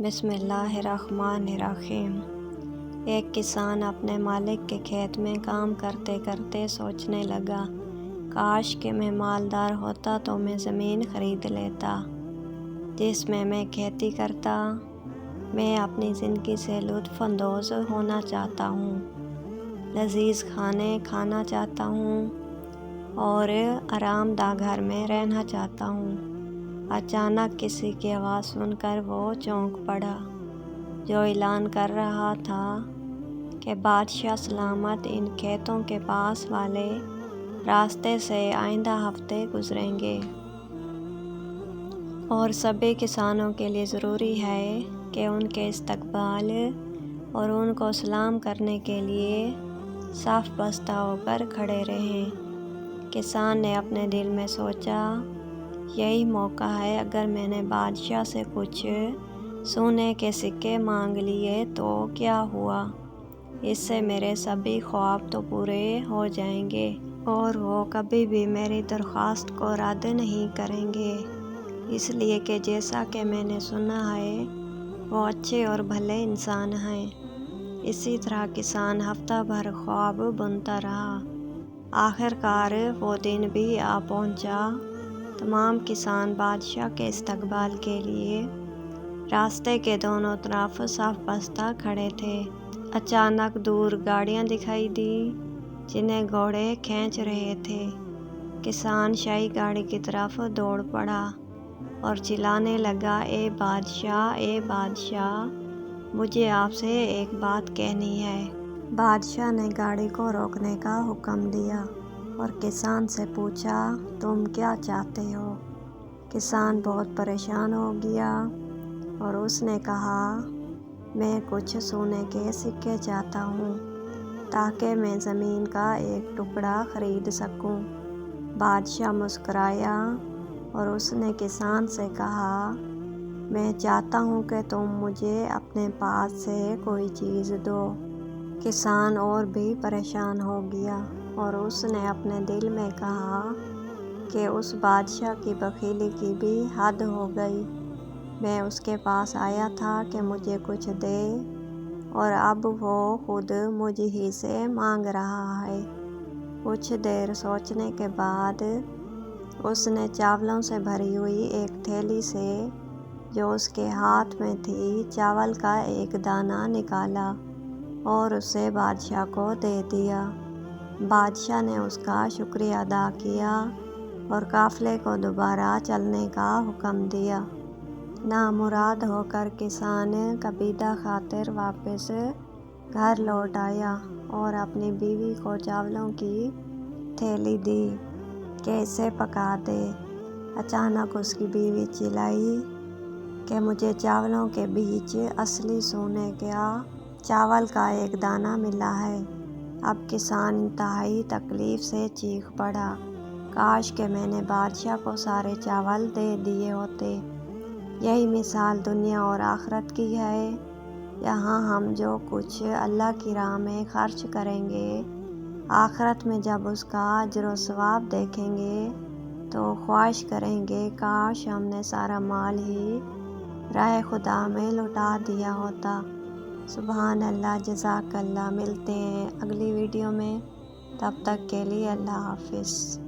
بسم اللہ الرحمن الرحیم۔ ایک کسان اپنے مالک کے کھیت میں کام کرتے کرتے سوچنے لگا، کاش کہ میں مالدار ہوتا تو میں زمین خرید لیتا جس میں میں کھیتی کرتا۔ میں اپنی زندگی سے لطف اندوز ہونا چاہتا ہوں، لذیذ کھانے کھانا چاہتا ہوں اور آرام دہ گھر میں رہنا چاہتا ہوں۔ اچانک کسی کی آواز سن کر وہ چونک پڑا، جو اعلان کر رہا تھا کہ بادشاہ سلامت ان کھیتوں کے پاس والے راستے سے آئندہ ہفتے گزریں گے، اور سبھی کسانوں کے لیے ضروری ہے کہ ان کے استقبال اور ان کو سلام کرنے کے لیے صف بستہ ہو کر کھڑے رہیں۔ کسان نے اپنے دل میں سوچا، یہی موقع ہے، اگر میں نے بادشاہ سے کچھ سونے کے سکے مانگ لیے تو کیا ہوا، اس سے میرے سبھی خواب تو پورے ہو جائیں گے اور وہ کبھی بھی میری درخواست کو رد نہیں کریں گے، اس لیے کہ جیسا کہ میں نے سنا ہے وہ اچھے اور بھلے انسان ہیں۔ اسی طرح کسان ہفتہ بھر خواب بنتا رہا۔ آخر کار وہ دن بھی آ پہنچا۔ تمام کسان بادشاہ کے استقبال کے لیے راستے کے دونوں طرف صف بستہ کھڑے تھے۔ اچانک دور گاڑیاں دکھائی دیں جنہیں گھوڑے کھینچ رہے تھے۔ کسان شاہی گاڑی کی طرف دوڑ پڑا اور چلانے لگا، اے بادشاہ، اے بادشاہ، مجھے آپ سے ایک بات کہنی ہے۔ بادشاہ نے گاڑی کو روکنے کا حکم دیا اور کسان سے پوچھا، تم کیا چاہتے ہو؟ کسان بہت پریشان ہو گیا اور اس نے کہا، میں کچھ سونے کے سکے چاہتا ہوں تاکہ میں زمین کا ایک ٹکڑا خرید سکوں۔ بادشاہ مسکرایا اور اس نے کسان سے کہا، میں چاہتا ہوں کہ تم مجھے اپنے پاس سے کوئی چیز دو۔ کسان اور بھی پریشان ہو گیا اور اس نے اپنے دل میں کہا کہ اس بادشاہ کی بخیلی کی بھی حد ہو گئی۔ میں اس کے پاس آیا تھا کہ مجھے کچھ دے اور اب وہ خود مجھ ہی سے مانگ رہا ہے۔ کچھ دیر سوچنے کے بعد اس نے چاولوں سے بھری ہوئی ایک تھیلی سے، جو اس کے ہاتھ میں تھی، چاول کا ایک دانہ نکالا اور اسے بادشاہ کو دے دیا۔ بادشاہ نے اس کا شکریہ ادا کیا اور قافلے کو دوبارہ چلنے کا حکم دیا۔ نامراد ہو کر کسان قبیضہ خاطر واپس گھر لوٹ آیا اور اپنی بیوی کو چاولوں کی تھیلی دی کہ اسے پکا دے۔ اچانک اس کی بیوی چلائی کہ مجھے چاولوں کے بیچ اصلی سونے کا چاول کا ایک دانہ ملا ہے۔ اب کسان انتہائی تکلیف سے چیخ پڑا، کاش کہ میں نے بادشاہ کو سارے چاول دے دیے ہوتے۔ یہی مثال دنیا اور آخرت کی ہے۔ یہاں ہم جو کچھ اللہ کی راہ میں خرچ کریں گے، آخرت میں جب اس کا اجر و ثواب دیکھیں گے تو خواہش کریں گے، کاش ہم نے سارا مال ہی راہ خدا میں لٹا دیا ہوتا۔ سبحان اللہ، جزاک اللہ۔ ملتے ہیں اگلی ویڈیو میں، تب تک کے لیے اللہ حافظ۔